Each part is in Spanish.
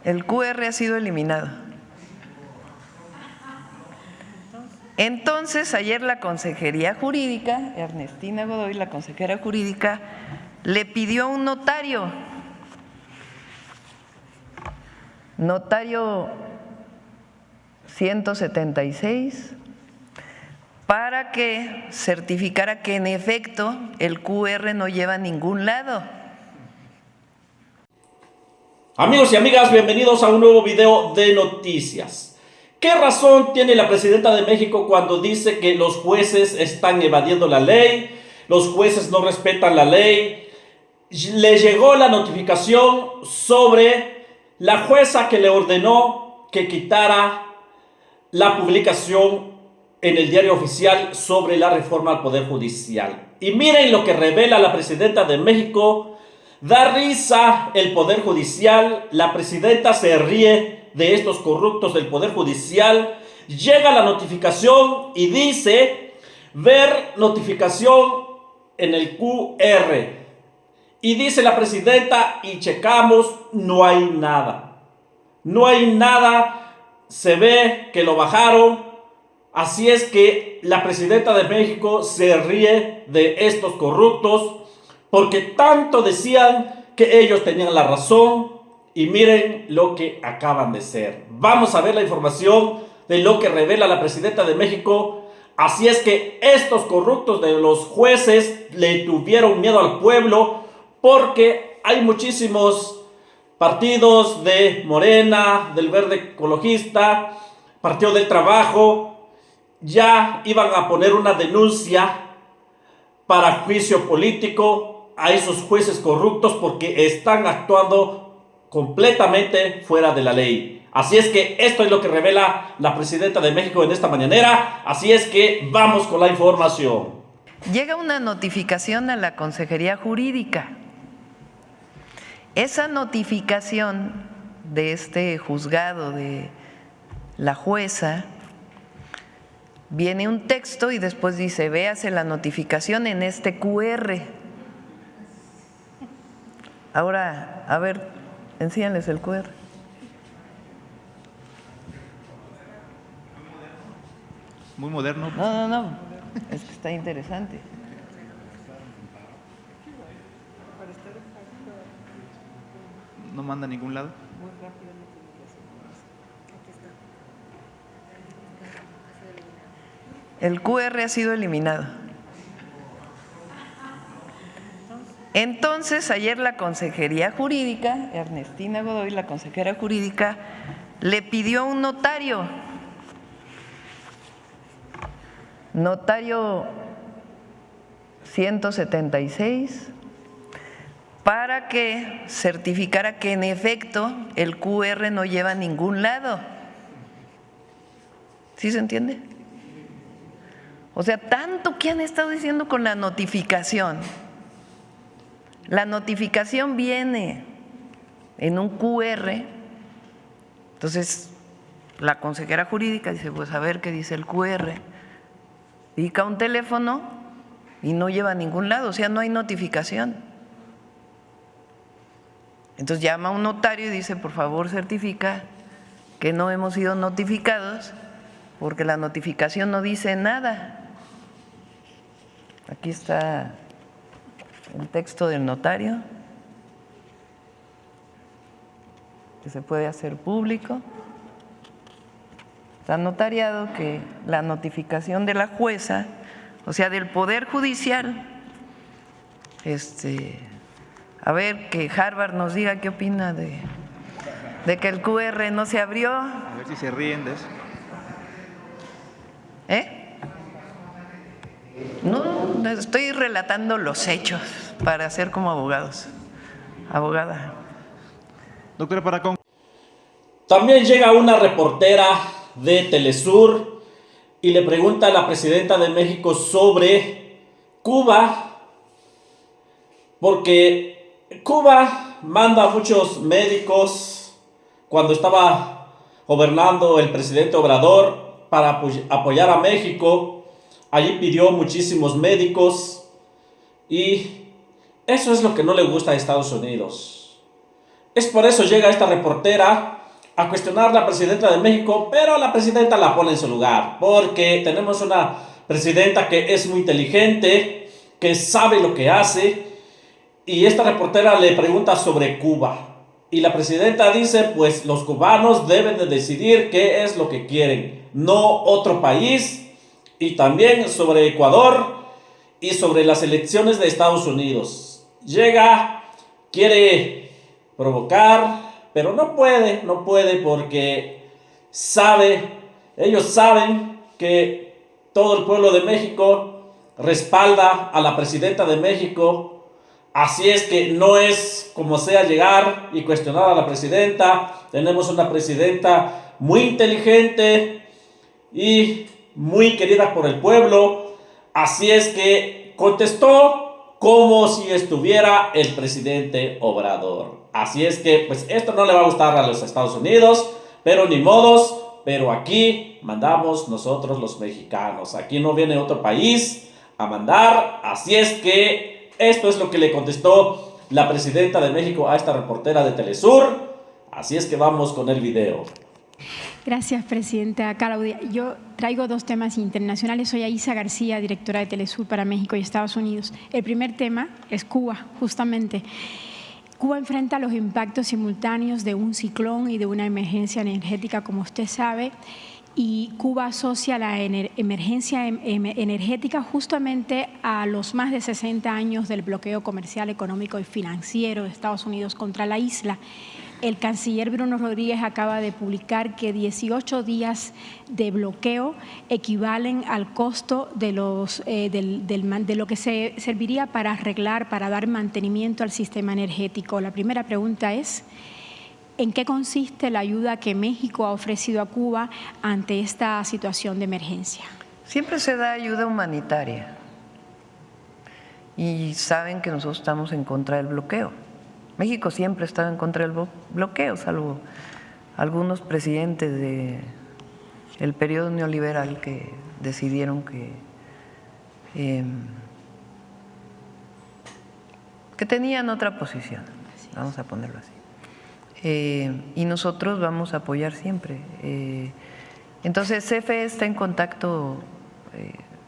El QR ha sido eliminado. Entonces, ayer la Consejería Jurídica, Ernestina Godoy, la consejera jurídica, le pidió a un notario 176, para que certificara que en efecto el QR no lleva a ningún lado. Amigos y amigas, bienvenidos a un nuevo video de noticias. ¿Qué razón tiene la presidenta de México cuando dice que los jueces están evadiendo la ley, los jueces no respetan la ley? Le llegó la notificación sobre la jueza que le ordenó que quitara la publicación en el diario oficial sobre la reforma al Poder Judicial. Y miren lo que revela la presidenta de México. Da risa el Poder Judicial, la presidenta se ríe de estos corruptos del Poder Judicial. Llega la notificación y dice, ver notificación en el QR. Y dice la presidenta, y checamos, no hay nada. No hay nada, se ve que lo bajaron. Así es que la presidenta de México se ríe de estos corruptos, porque tanto decían que ellos tenían la razón, y miren lo que acaban de ser. Vamos a ver la información de lo que revela la presidenta de México. Así es que estos corruptos de los jueces le tuvieron miedo al pueblo, porque hay muchísimos partidos de Morena, del Verde Ecologista, Partido del Trabajo, ya iban a poner una denuncia para juicio político a esos jueces corruptos porque están actuando completamente fuera de la ley. Así es que esto es lo que revela la presidenta de México en esta mañanera. Así es que vamos con la información. Llega una notificación a la Consejería Jurídica. Esa notificación de este juzgado de la jueza, viene un texto y después dice, véase la notificación en este QR. Ahora, a ver, enséñales el QR. Muy moderno. No, es que está interesante. No manda a ningún lado. El QR ha sido eliminado. Entonces, ayer la Consejería Jurídica, Ernestina Godoy, la consejera jurídica, le pidió a un notario 176, para que certificara que en efecto el QR no lleva a ningún lado. ¿Sí se entiende? O sea, tanto que han estado diciendo con la notificación. La notificación viene en un QR. Entonces, la consejera jurídica dice, pues a ver qué dice el QR. Pica un teléfono y no lleva a ningún lado, o sea, no hay notificación. Entonces llama a un notario y dice, por favor, certifica que no hemos sido notificados porque la notificación no dice nada. Aquí está el texto del notario, que se puede hacer público. Está notariado que la notificación de la jueza, o sea, del Poder Judicial, a ver, que Harvard nos diga qué opina de que el QR no se abrió. A ver si se ríen de eso. No, estoy relatando los hechos para ser como abogados. Abogada. Doctora Paracón. También llega una reportera de Telesur y le pregunta a la presidenta de México sobre Cuba, porque Cuba manda a muchos médicos. Cuando estaba gobernando el presidente Obrador para apoyar a México, allí pidió muchísimos médicos, y eso es lo que no le gusta a Estados Unidos. Es por eso llega esta reportera a cuestionar a la presidenta de México, pero la presidenta la pone en su lugar, porque tenemos una presidenta que es muy inteligente, que sabe lo que hace, y esta reportera le pregunta sobre Cuba. Y la presidenta dice, pues los cubanos deben de decidir qué es lo que quieren, no otro país. Y también sobre Ecuador y sobre las elecciones de Estados Unidos. Llega, quiere provocar, pero no puede porque ellos saben que todo el pueblo de México respalda a la presidenta de México. Así es que no es como sea llegar y cuestionar a la presidenta. Tenemos una presidenta muy inteligente y muy querida por el pueblo. Así es que contestó como si estuviera el presidente Obrador. Así es que pues esto no le va a gustar a los Estados Unidos, pero ni modos. Pero aquí mandamos nosotros los mexicanos. Aquí no viene otro país a mandar. Así es que esto es lo que le contestó la presidenta de México a esta reportera de Telesur. Así es que vamos con el video. Gracias, presidenta Claudia. Yo traigo dos temas internacionales. Soy Aisa García, directora de Telesur para México y Estados Unidos. El primer tema es Cuba, justamente. Cuba enfrenta los impactos simultáneos de un ciclón y de una emergencia energética, como usted sabe, y Cuba asocia la emergencia energética justamente a los más de 60 años del bloqueo comercial, económico y financiero de Estados Unidos contra la isla. El canciller Bruno Rodríguez acaba de publicar que 18 días de bloqueo equivalen al costo de lo que se serviría para arreglar, para dar mantenimiento al sistema energético. La primera pregunta es: ¿en qué consiste la ayuda que México ha ofrecido a Cuba ante esta situación de emergencia? Siempre se da ayuda humanitaria y saben que nosotros estamos en contra del bloqueo. México siempre ha estado en contra del bloqueo, salvo algunos presidentes del periodo neoliberal que decidieron que tenían otra posición, vamos a ponerlo así. Y nosotros vamos a apoyar siempre. Entonces, CFE está en contacto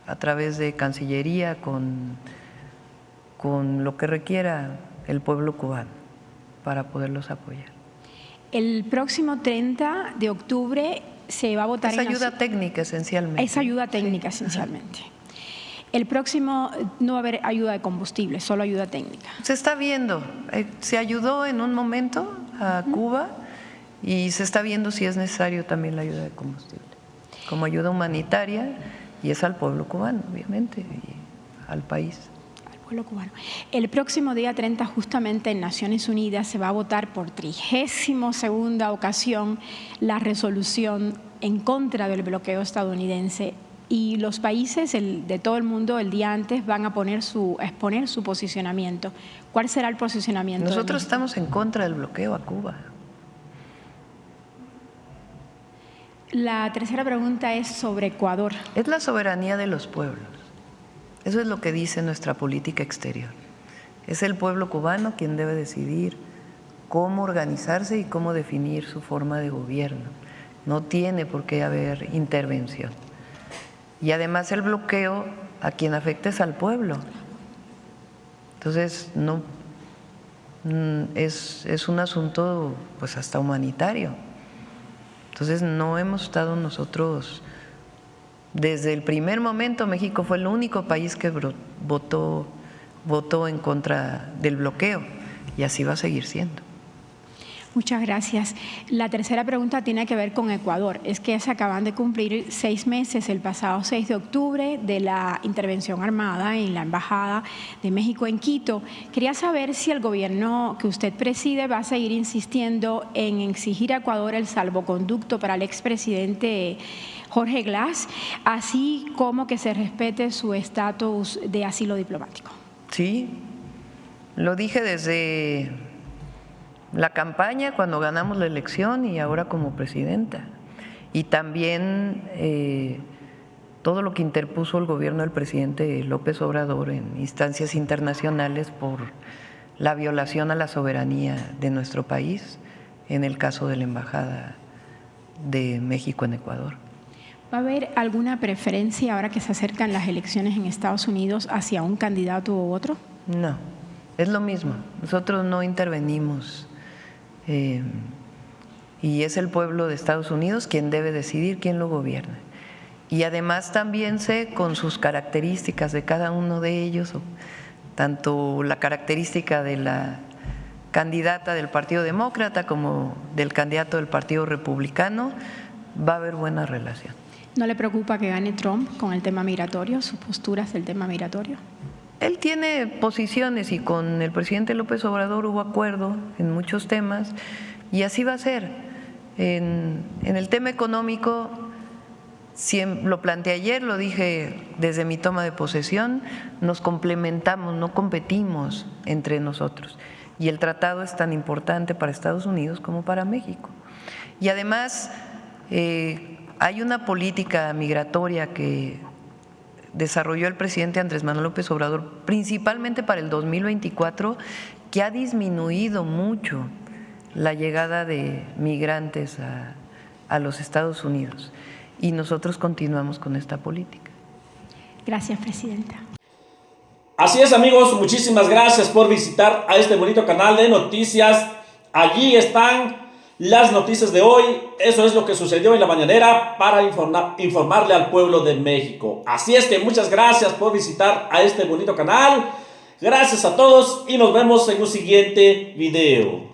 a través de Cancillería con lo que requiera el pueblo cubano para poderlos apoyar. El próximo 30 de octubre se va a votar es ayuda técnica esencialmente. Es ayuda técnica esencialmente. El próximo no va a haber ayuda de combustible, solo ayuda técnica. Se está viendo, se ayudó en un momento a Cuba y se está viendo si es necesario también la ayuda de combustible, como ayuda humanitaria, y es al pueblo cubano, obviamente, y al país. Cubano. El próximo día 30, justamente en Naciones Unidas, se va a votar por 32ª ocasión la resolución en contra del bloqueo estadounidense, y los países de todo el mundo el día antes van a exponer su posicionamiento. ¿Cuál será el posicionamiento? Nosotros estamos en contra del bloqueo a Cuba. La tercera pregunta es sobre Ecuador. Es la soberanía de los pueblos. Eso es lo que dice nuestra política exterior. Es el pueblo cubano quien debe decidir cómo organizarse y cómo definir su forma de gobierno. No tiene por qué haber intervención. Y además el bloqueo a quien afecta es al pueblo. Entonces es un asunto pues hasta humanitario. Entonces no hemos estado nosotros. Desde el primer momento México fue el único país que votó en contra del bloqueo, y así va a seguir siendo. Muchas gracias. La tercera pregunta tiene que ver con Ecuador. Es que se acaban de cumplir 6 meses, el pasado 6 de octubre, de la intervención armada en la Embajada de México en Quito. Quería saber si el gobierno que usted preside va a seguir insistiendo en exigir a Ecuador el salvoconducto para el expresidente Jorge Glass, así como que se respete su estatus de asilo diplomático. Sí, lo dije desde la campaña, cuando ganamos la elección, y ahora como presidenta. Y también todo lo que interpuso el gobierno del presidente López Obrador en instancias internacionales por la violación a la soberanía de nuestro país en el caso de la Embajada de México en Ecuador. ¿Va a haber alguna preferencia ahora que se acercan las elecciones en Estados Unidos hacia un candidato u otro? No, es lo mismo. Nosotros no intervenimos y es el pueblo de Estados Unidos quien debe decidir quién lo gobierna. Y además también sé con sus características de cada uno de ellos, tanto la característica de la candidata del Partido Demócrata como del candidato del Partido Republicano, va a haber buena relación. ¿No le preocupa que gane Trump con el tema migratorio, sus posturas del tema migratorio? Él tiene posiciones y con el presidente López Obrador hubo acuerdo en muchos temas y así va a ser. En el tema económico, lo planteé ayer, lo dije desde mi toma de posesión, nos complementamos, no competimos entre nosotros. Y el tratado es tan importante para Estados Unidos como para México. Y además hay una política migratoria que desarrolló el presidente Andrés Manuel López Obrador, principalmente para el 2024, que ha disminuido mucho la llegada de migrantes a los Estados Unidos. Y nosotros continuamos con esta política. Gracias, presidenta. Así es, amigos, muchísimas gracias por visitar a este bonito canal de noticias. Allí están las noticias de hoy. Eso es lo que sucedió en la mañanera para informarle al pueblo de México. Así es que muchas gracias por visitar a este bonito canal. Gracias a todos y nos vemos en un siguiente video.